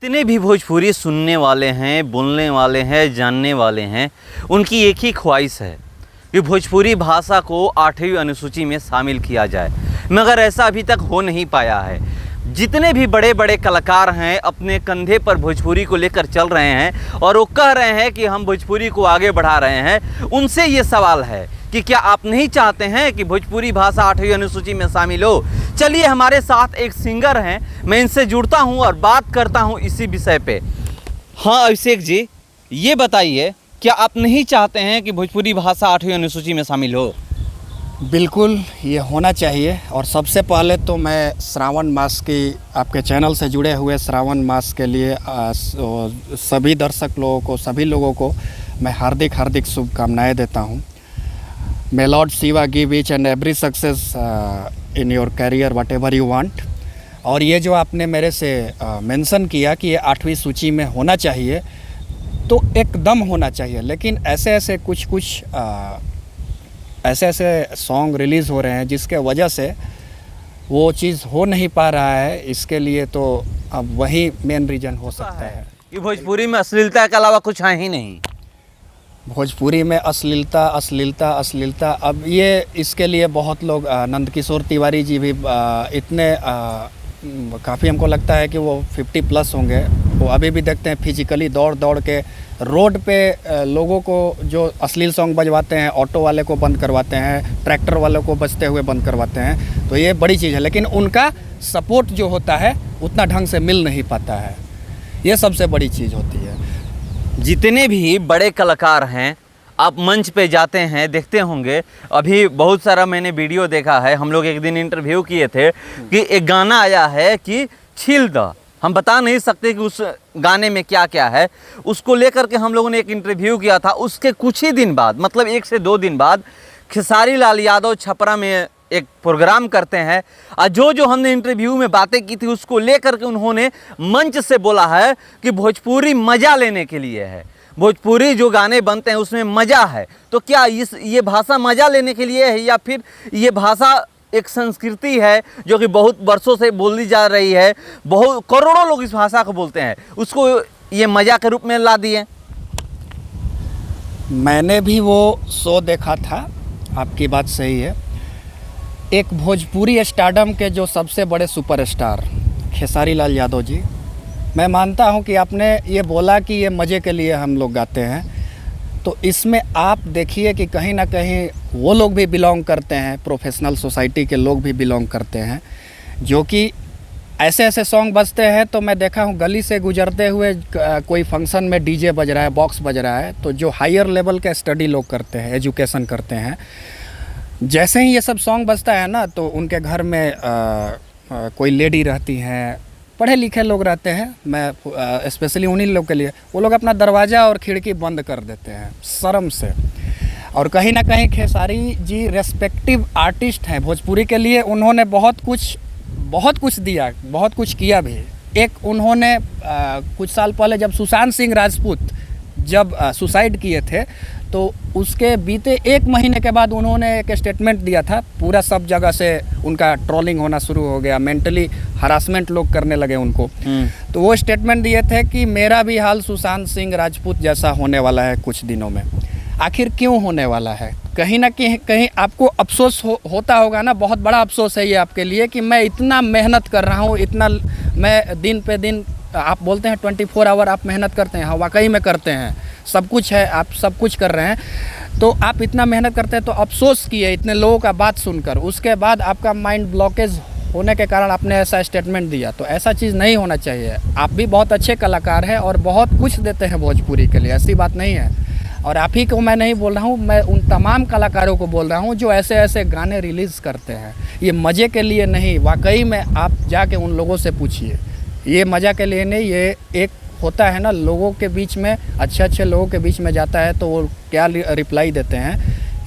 जितने भी भोजपुरी सुनने वाले हैं, बोलने वाले हैं, जानने वाले हैं, उनकी एक ही ख्वाहिश है कि भोजपुरी भाषा को 8वीं अनुसूची में शामिल किया जाए, मगर ऐसा अभी तक हो नहीं पाया है। जितने भी बड़े बड़े कलाकार हैं अपने कंधे पर भोजपुरी को लेकर चल रहे हैं और वो कह रहे हैं कि हम भोजपुरी को आगे बढ़ा रहे हैं। उनसे ये सवाल है कि क्या आप नहीं चाहते हैं कि भोजपुरी भाषा 8वीं अनुसूची में शामिल हो? चलिए, हमारे साथ एक सिंगर हैं, मैं इनसे जुड़ता हूं और बात करता हूं इसी विषय पे। हाँ अभिषेक जी, ये बताइए, क्या आप नहीं चाहते हैं कि भोजपुरी भाषा 8वीं अनुसूची में शामिल हो? बिल्कुल, ये होना चाहिए। और सबसे पहले तो मैं श्रावण मास की, आपके चैनल से जुड़े हुए श्रावण मास के लिए सभी दर्शक लोगों को, सभी लोगों को मैं हार्दिक शुभकामनाएं देता हूं। May Lord Shiva give each and every success in your career whatever you want। और ये जो आपने मेरे से मेंशन किया कि ये 8वीं सूची में होना चाहिए, तो एकदम होना चाहिए। लेकिन ऐसे सॉन्ग रिलीज़ हो रहे हैं जिसके वजह से वो चीज़ हो नहीं पा रहा है। इसके लिए तो अब वही मेन रीज़न हो सकता है कि भोजपुरी में अश्लीलता के अलावा कुछ है ही नहीं। भोजपुरी में अश्लीलता अब ये इसके लिए बहुत लोग, नंदकिशोर तिवारी जी भी इतने काफ़ी, हमको लगता है कि वो 50+ होंगे। वो अभी भी देखते हैं फिजिकली दौड़ के रोड पे लोगों को जो अश्लील सॉन्ग बजवाते हैं, ऑटो वाले को बंद करवाते हैं, ट्रैक्टर वालों को बजते हुए बंद करवाते हैं। तो ये बड़ी चीज़ है, लेकिन उनका सपोर्ट जो होता है उतना ढंग से मिल नहीं पाता है। ये सबसे बड़ी चीज़ होती है। जितने भी बड़े कलाकार हैं, आप मंच पे जाते हैं, देखते होंगे, अभी बहुत सारा मैंने वीडियो देखा है। हम लोग एक दिन इंटरव्यू किए थे कि एक गाना आया है कि छील द, हम बता नहीं सकते कि उस गाने में क्या क्या है। उसको लेकर के हम लोगों ने एक इंटरव्यू किया था। उसके कुछ ही दिन बाद, मतलब 1 से 2 दिन बाद, खेसारी लाल यादव छपरा में एक प्रोग्राम करते हैं और जो हमने इंटरव्यू में बातें की थी उसको लेकर के उन्होंने मंच से बोला है कि भोजपुरी मज़ा लेने के लिए है, भोजपुरी जो गाने बनते हैं उसमें मज़ा है। तो क्या ये भाषा मज़ा लेने के लिए है या फिर ये भाषा एक संस्कृति है जो कि बहुत वर्षों से बोली जा रही है, बहुत करोड़ों लोग इस भाषा को बोलते हैं, उसको ये मज़ा के रूप में ला दिए? मैंने भी वो शो देखा था, आपकी बात सही है। एक भोजपुरी स्टारडम के जो सबसे बड़े सुपरस्टार खेसारी लाल यादव जी, मैं मानता हूं कि आपने ये बोला कि ये मज़े के लिए हम लोग गाते हैं, तो इसमें आप देखिए कि कहीं ना कहीं वो लोग भी बिलोंग करते हैं, प्रोफेशनल सोसाइटी के लोग भी बिलोंग करते हैं, जो कि ऐसे सॉन्ग बजते हैं। तो मैं देखा हूँ गली से गुजरते हुए कोई फंक्शन में डीजे बज रहा है, बॉक्स बज रहा है, तो जो हायर लेवल के स्टडी लोग करते हैं, एजुकेशन करते हैं, जैसे ही ये सब सॉन्ग बजता है ना, तो उनके घर में कोई लेडी रहती हैं, पढ़े लिखे लोग रहते हैं, मैं स्पेशली उन्हीं लोग के लिए, वो लोग अपना दरवाज़ा और खिड़की बंद कर देते हैं शर्म से। और कहीं ना कहीं खेसारी जी रेस्पेक्टिव आर्टिस्ट हैं भोजपुरी के लिए। उन्होंने बहुत कुछ दिया, बहुत कुछ किया भी। एक उन्होंने कुछ साल पहले जब सुशांत सिंह राजपूत जब सुसाइड किए थे, तो उसके बीते 1 महीने के बाद उन्होंने एक स्टेटमेंट दिया था। पूरा सब जगह से उनका ट्रोलिंग होना शुरू हो गया, मेंटली हरासमेंट लोग करने लगे उनको। तो वो स्टेटमेंट दिए थे कि मेरा भी हाल सुशांत सिंह राजपूत जैसा होने वाला है कुछ दिनों में। आखिर क्यों होने वाला है? कहीं ना कहीं आपको अफसोस होता होगा ना, बहुत बड़ा अफसोस है ये आपके लिए कि मैं इतना मेहनत कर रहा हूँ, इतना मैं दिन पे दिन, आप बोलते हैं 24 आवर आप मेहनत करते हैं। हाँ, वाकई में करते हैं, सब कुछ है, आप सब कुछ कर रहे हैं, तो आप इतना मेहनत करते हैं, तो अफसोस किए इतने लोगों का बात सुनकर। उसके बाद आपका माइंड ब्लॉकेज होने के कारण आपने ऐसा स्टेटमेंट दिया, तो ऐसा चीज़ नहीं होना चाहिए। आप भी बहुत अच्छे कलाकार हैं और बहुत कुछ देते हैं भोजपुरी के लिए, ऐसी बात नहीं है। और आप ही को मैं नहीं बोल रहा हूँ, मैं उन तमाम कलाकारों को बोल रहा हूँ जो ऐसे गाने रिलीज़ करते हैं। ये मज़े के लिए नहीं, वाकई में आप जाके उन लोगों से पूछिए, ये मज़ा के लिए नहीं। ये एक होता है ना, लोगों के बीच में, अच्छे लोगों के बीच में जाता है तो वो क्या रिप्लाई देते हैं,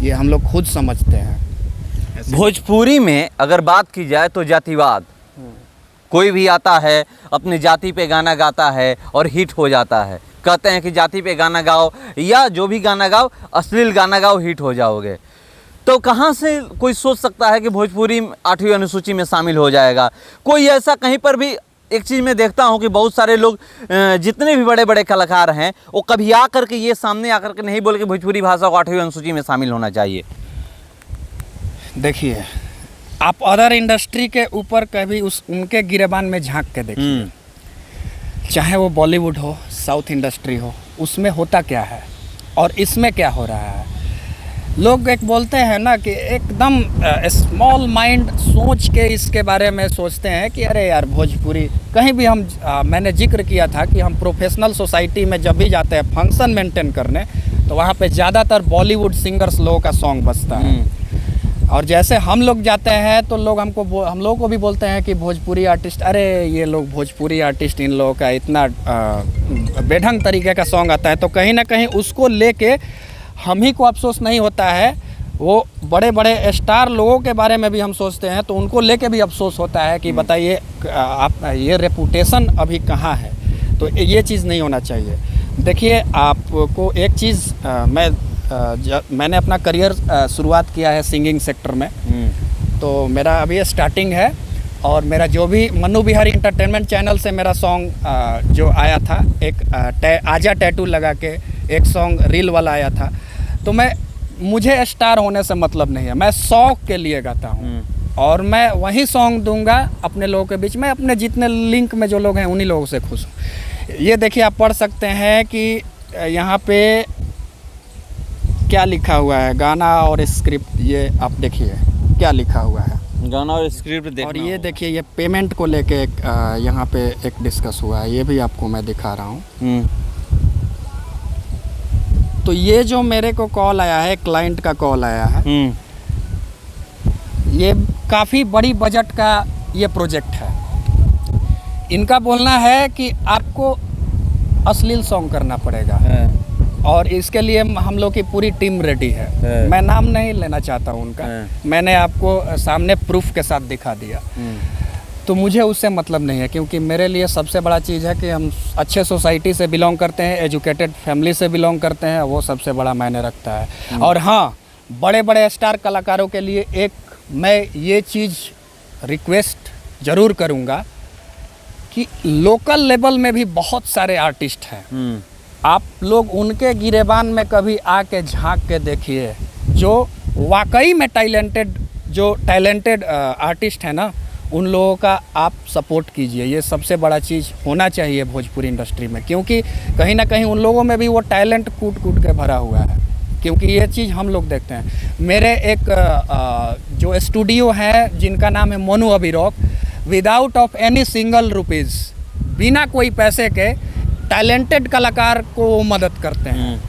ये हम लोग खुद समझते हैं। भोजपुरी में अगर बात की जाए तो जातिवाद, कोई भी आता है अपने जाति पे गाना गाता है और हिट हो जाता है। कहते हैं कि जाति पे गाना गाओ या जो भी गाना गाओ, अश्लील गाना गाओ, हिट हो जाओगे। तो कहाँ से कोई सोच सकता है कि भोजपुरी 8वीं अनुसूची में शामिल हो जाएगा? कोई ऐसा कहीं पर भी एक चीज़ मैं देखता हूँ कि बहुत सारे लोग जितने भी बड़े बड़े कलाकार हैं वो कभी आकर के ये सामने आकर के नहीं बोले कि भोजपुरी भाषा को 8वीं अनुसूची में शामिल होना चाहिए। देखिए, आप अदर इंडस्ट्री के ऊपर कभी उनके गिरेबान में झांक के देखिए, चाहे वो बॉलीवुड हो, साउथ इंडस्ट्री हो, उसमें होता क्या है और इसमें क्या हो रहा है। लोग एक बोलते हैं ना कि एकदम स्मॉल माइंड सोच के इसके बारे में सोचते हैं कि अरे यार भोजपुरी, कहीं भी हम मैंने जिक्र किया था कि हम प्रोफेशनल सोसाइटी में जब भी जाते हैं फंक्शन मेंटेन करने, तो वहाँ पे ज़्यादातर बॉलीवुड सिंगर्स लोगों का सॉन्ग बजता है। और जैसे हम लोग जाते हैं तो लोग हम लोगों को भी बोलते हैं कि भोजपुरी आर्टिस्ट, अरे ये लोग भोजपुरी आर्टिस्ट, इन लोगों का इतना बेढंग तरीके का सॉन्ग आता है। तो कहीं ना कहीं उसको लेके हम ही को अफसोस नहीं होता है, वो बड़े बड़े स्टार लोगों के बारे में भी हम सोचते हैं तो उनको लेके भी अफसोस होता है कि बताइए आप ये रेपुटेशन अभी कहाँ है। तो ये चीज़ नहीं होना चाहिए। देखिए, आपको एक चीज़ मैंने अपना करियर शुरुआत किया है सिंगिंग सेक्टर में, तो मेरा अभी स्टार्टिंग है। और मेरा जो भी मन्नू बिहारी इंटरटेनमेंट चैनल से मेरा सॉन्ग जो आया था, एक आजा टैटू लगा के एक सॉन्ग रील वाला आया था। तो मुझे स्टार होने से मतलब नहीं है, मैं शौक के लिए गाता हूँ और मैं वही सॉन्ग दूंगा अपने लोगों के बीच में। अपने जितने लिंक में जो लोग हैं उन्हीं लोगों से खुश हूँ। ये देखिए, आप पढ़ सकते हैं कि यहाँ पे क्या लिखा हुआ है, गाना और स्क्रिप्ट। ये आप देखिए क्या लिखा हुआ है, गाना और स्क्रिप्ट देखना। और ये देखिए, ये पेमेंट को लेके यहाँ पे एक डिस्कस हुआ है, ये भी आपको मैं दिखा रहा हूँ। तो ये जो मेरे को कॉल आया है, क्लाइंट का कॉल आया है, ये काफ़ी बड़ी बजट का ये प्रोजेक्ट है। इनका बोलना है कि आपको अश्लील सॉन्ग करना पड़ेगा और इसके लिए हम लोग की पूरी टीम रेडी है। मैं नाम नहीं लेना चाहता हूँ उनका, मैंने आपको सामने प्रूफ के साथ दिखा दिया। तो मुझे उससे मतलब नहीं है, क्योंकि मेरे लिए सबसे बड़ा चीज़ है कि हम अच्छे सोसाइटी से बिलोंग करते हैं, एजुकेटेड फैमिली से बिलोंग करते हैं, वो सबसे बड़ा मायने रखता है। और हाँ, बड़े बड़े स्टार कलाकारों के लिए एक मैं ये चीज़ रिक्वेस्ट ज़रूर करूँगा कि लोकल लेवल में भी बहुत सारे आर्टिस्ट हैं, आप लोग उनके गिरेबान में कभी आके झांक के देखिए, जो वाकई में टैलेंटेड आर्टिस्ट है ना, उन लोगों का आप सपोर्ट कीजिए। ये सबसे बड़ा चीज़ होना चाहिए भोजपुरी इंडस्ट्री में, क्योंकि कहीं ना कहीं उन लोगों में भी वो टैलेंट कूट के भरा हुआ है, क्योंकि ये चीज़ हम लोग देखते हैं। मेरे एक जो स्टूडियो है जिनका नाम है Monu Abhirock, without of any single rupees, बिना कोई पैसे के टैलेंटेड कलाकार को वो मदद करते हैं।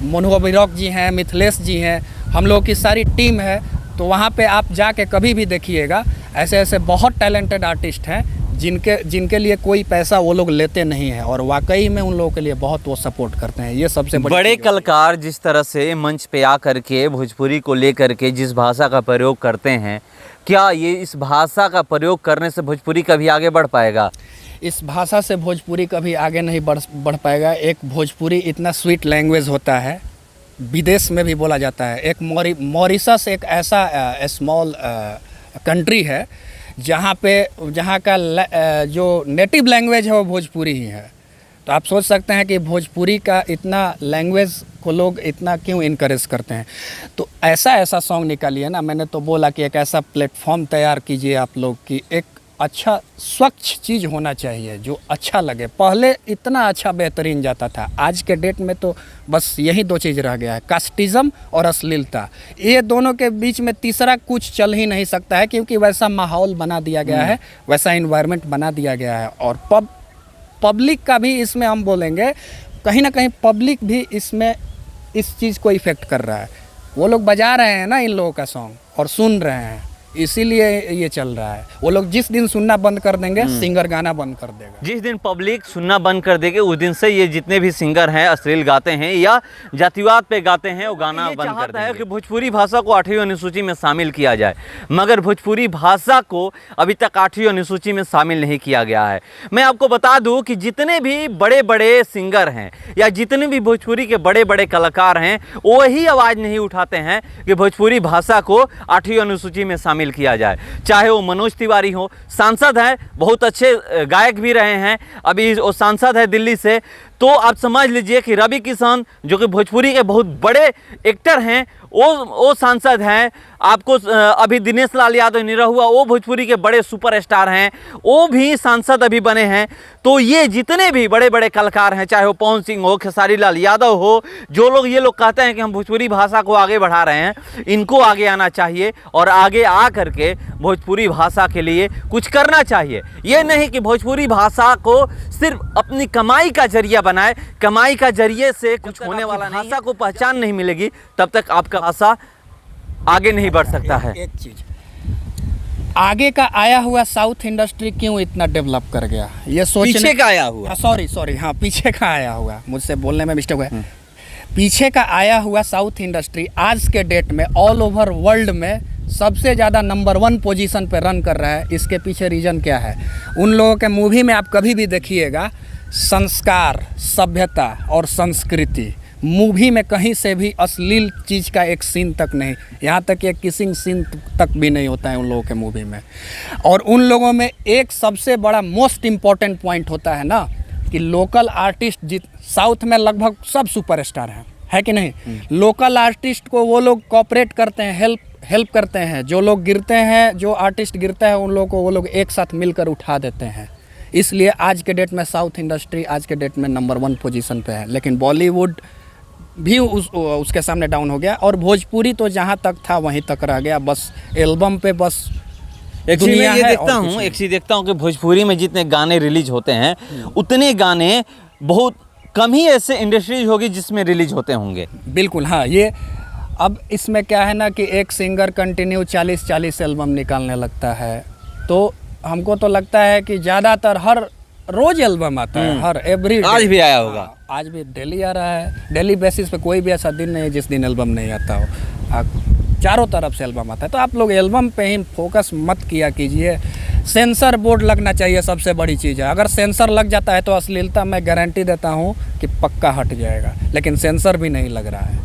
मोनू अभिरॉक जी हैं, मिथिलेश जी हैं, हम लोग की सारी टीम है। तो वहाँ पे आप जाके कभी भी देखिएगा, ऐसे ऐसे बहुत टैलेंटेड आर्टिस्ट हैं जिनके लिए कोई पैसा वो लोग लेते नहीं हैं और वाकई में उन लोगों के लिए बहुत वो सपोर्ट करते हैं। ये सबसे बड़े कलाकार जिस तरह से मंच पे आकर के भोजपुरी को लेकर के जिस भाषा का प्रयोग करते हैं, क्या ये इस भाषा का प्रयोग करने से भोजपुरी कभी आगे बढ़ पाएगा? इस भाषा से भोजपुरी कभी आगे नहीं बढ़ पाएगा। एक भोजपुरी इतना स्वीट लैंग्वेज होता है, विदेश में भी बोला जाता है। एक मॉरिशस एक ऐसा स्मॉल कंट्री है जहाँ का जो नेटिव लैंग्वेज है वो भोजपुरी ही है। तो आप सोच सकते हैं कि भोजपुरी का इतना लैंग्वेज को लोग इतना क्यों इनकरेज करते हैं। तो ऐसा सॉन्ग निकालिए ना, मैंने तो बोला कि एक ऐसा प्लेटफॉर्म तैयार कीजिए आप लोग की, एक अच्छा स्वच्छ चीज़ होना चाहिए जो अच्छा लगे। पहले इतना अच्छा बेहतरीन जाता था, आज के डेट में तो बस यही दो चीज़ रह गया है, कास्टिज़म और अश्लीलता। ये दोनों के बीच में तीसरा कुछ चल ही नहीं सकता है, क्योंकि वैसा माहौल बना दिया गया है, वैसा इन्वायरमेंट बना दिया गया है। और पब्लिक का भी इसमें हम बोलेंगे, कहीं ना कहीं पब्लिक भी इसमें इस चीज़ को इफ़ेक्ट कर रहा है। वो लोग बजा रहे हैं ना इन लोगों का सॉन्ग और सुन रहे हैं, इसीलिए ये चल रहा है। वो लोग जिस दिन सुनना बंद कर देंगे, सिंगर गाना बंद कर देगा। जिस दिन पब्लिक सुनना बंद कर देगी, उस दिन से ये जितने भी सिंगर हैं अश्लील गाते हैं या जातिवाद पे गाते हैं, वो गाना बंद कर देंगे। कि भोजपुरी भाषा को 8वीं अनुसूची में शामिल किया जाए, मगर भोजपुरी भाषा को अभी तक 8वीं अनुसूची में शामिल नहीं किया गया है। मैं आपको बता दूं कि जितने भी बड़े बड़े सिंगर हैं या जितने भी भोजपुरी के बड़े बड़े कलाकार हैं, वही आवाज़ नहीं उठाते हैं कि भोजपुरी भाषा को 8वीं अनुसूची में शामिल शामिल किया जाए। चाहे वो मनोज तिवारी हो, सांसद हैं, बहुत अच्छे गायक भी रहे हैं, अभी वो सांसद है दिल्ली से, तो आप समझ लीजिए कि रवि किशन जो कि भोजपुरी के बहुत बड़े एक्टर हैं, वो सांसद हैं। आपको अभी दिनेश लाल यादव निरहुआ, वो भोजपुरी के बड़े सुपरस्टार हैं, वो भी सांसद अभी बने हैं। तो ये जितने भी बड़े बड़े कलाकार हैं, चाहे वो पवन सिंह हो, खेसारी लाल यादव हो, जो लोग ये लोग कहते हैं कि हम भोजपुरी भाषा को आगे बढ़ा रहे हैं, इनको आगे आना चाहिए और आगे आ करके भोजपुरी भाषा के लिए कुछ करना चाहिए। ये नहीं कि भोजपुरी भाषा को सिर्फ अपनी कमाई का जरिया बनाए, कमाई का जरिए से कुछ होने वाला नहीं। भाषा को पहचान नहीं मिलेगी तब तक आपका भाषा आगे नहीं बढ़ सकता है। एक चीज, आगे का आया हुआ साउथ इंडस्ट्री क्यों इतना डेवलप कर गया, ये सोचने पीछे का आया हुआ, सॉरी हाँ, पीछे का आया हुआ, मुझसे बोलने में मिस्टेक हुआ। पीछे का आया हुआ साउथ इंडस्ट्री आज के डेट में ऑल ओवर वर्ल्ड में सबसे ज़्यादा नंबर 1 पोजीशन पे रन कर रहा है। इसके पीछे रीज़न क्या है? उन लोगों के मूवी में आप कभी भी देखिएगा, संस्कार, सभ्यता और संस्कृति, मूवी में कहीं से भी अश्लील चीज़ का एक सीन तक नहीं, यहाँ तक एक किसिंग सीन तक भी नहीं होता है उन लोगों के मूवी में। और उन लोगों में एक सबसे बड़ा मोस्ट इम्पॉर्टेंट पॉइंट होता है ना कि लोकल आर्टिस्ट साउथ में लगभग सब सुपरस्टार हैं, है कि नहीं? लोकल आर्टिस्ट को वो लोग कोऑपरेट करते हैं, हेल्प करते हैं। जो लोग गिरते हैं, जो आर्टिस्ट गिरता है, उन लोगों को वो लोग एक साथ मिलकर उठा देते हैं। इसलिए आज के डेट में साउथ इंडस्ट्री आज के डेट में नंबर 1 पोजीशन पे है। लेकिन बॉलीवुड भी उसके सामने डाउन हो गया और भोजपुरी तो जहाँ तक था वहीं तक रह गया। बस एल्बम पे बस एक चीज देखता हूँ कि भोजपुरी में जितने गाने रिलीज होते हैं उतने गाने बहुत कम ही ऐसे इंडस्ट्रीज होगी जिसमें रिलीज होते होंगे। बिल्कुल हाँ, ये अब इसमें क्या है ना कि एक सिंगर कंटिन्यू 40 एल्बम निकालने लगता है, तो हमको तो लगता है कि ज़्यादातर हर रोज एल्बम आता है, हर एवरी आज भी आया होगा, आज भी डेली आ रहा है। डेली बेसिस पे कोई भी ऐसा दिन नहीं है जिस दिन एल्बम नहीं आता हो, चारों तरफ से एल्बम आता है। तो आप लोग एल्बम पे ही फोकस मत किया कीजिए। सेंसर बोर्ड लगना चाहिए, सबसे बड़ी चीज़ है। अगर सेंसर लग जाता है तो अश्लीलता मैं गारंटी देता हूँ कि पक्का हट जाएगा, लेकिन सेंसर भी नहीं लग रहा है,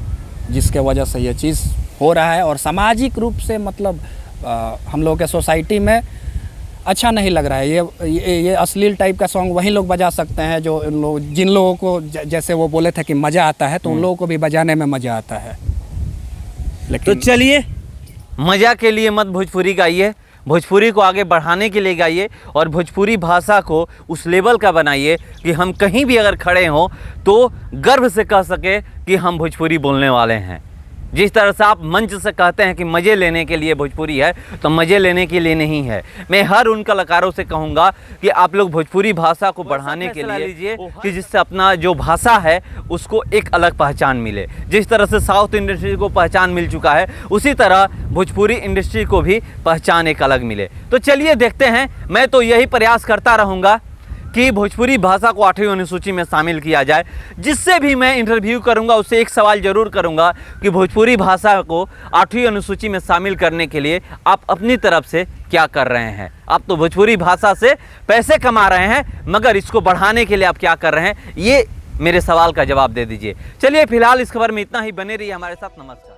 जिसके वजह से ये चीज़ हो रहा है। और सामाजिक रूप से मतलब हम लोग के सोसाइटी में अच्छा नहीं लग रहा है। ये अश्लील टाइप का सॉन्ग वही लोग बजा सकते हैं जो जिन लोगों को जैसे वो बोले थे कि मज़ा आता है, तो उन लोगों को भी बजाने में मज़ा आता है। तो चलिए, मज़ा के लिए मत भोजपुरी गाइए, भोजपुरी को आगे बढ़ाने के लिए गाइए और भोजपुरी भाषा को उस लेवल का बनाइए कि हम कहीं भी अगर खड़े हों तो गर्व से कह सके कि हम भोजपुरी बोलने वाले हैं। जिस तरह से आप मंच से कहते हैं कि मज़े लेने के लिए भोजपुरी है, तो मज़े लेने के लिए नहीं है। मैं हर उन कलाकारों से कहूँगा कि आप लोग भोजपुरी भाषा को बढ़ाने के लिए लीजिए कि जिससे अपना जो भाषा है उसको एक अलग पहचान मिले। जिस तरह से साउथ इंडस्ट्री को पहचान मिल चुका है, उसी तरह भोजपुरी इंडस्ट्री को भी पहचान एक अलग मिले। तो चलिए देखते हैं, मैं तो यही प्रयास करता रहूँगा कि भोजपुरी भाषा को 8वीं अनुसूची में शामिल किया जाए। जिससे भी मैं इंटरव्यू करूंगा उससे एक सवाल ज़रूर करूंगा कि भोजपुरी भाषा को 8वीं अनुसूची में शामिल करने के लिए आप अपनी तरफ से क्या कर रहे हैं। आप तो भोजपुरी भाषा से पैसे कमा रहे हैं, मगर इसको बढ़ाने के लिए आप क्या कर रहे हैं, ये मेरे सवाल का जवाब दे दीजिए। चलिए फिलहाल इस खबर में इतना ही, बने रहिए हमारे साथ। नमस्कार।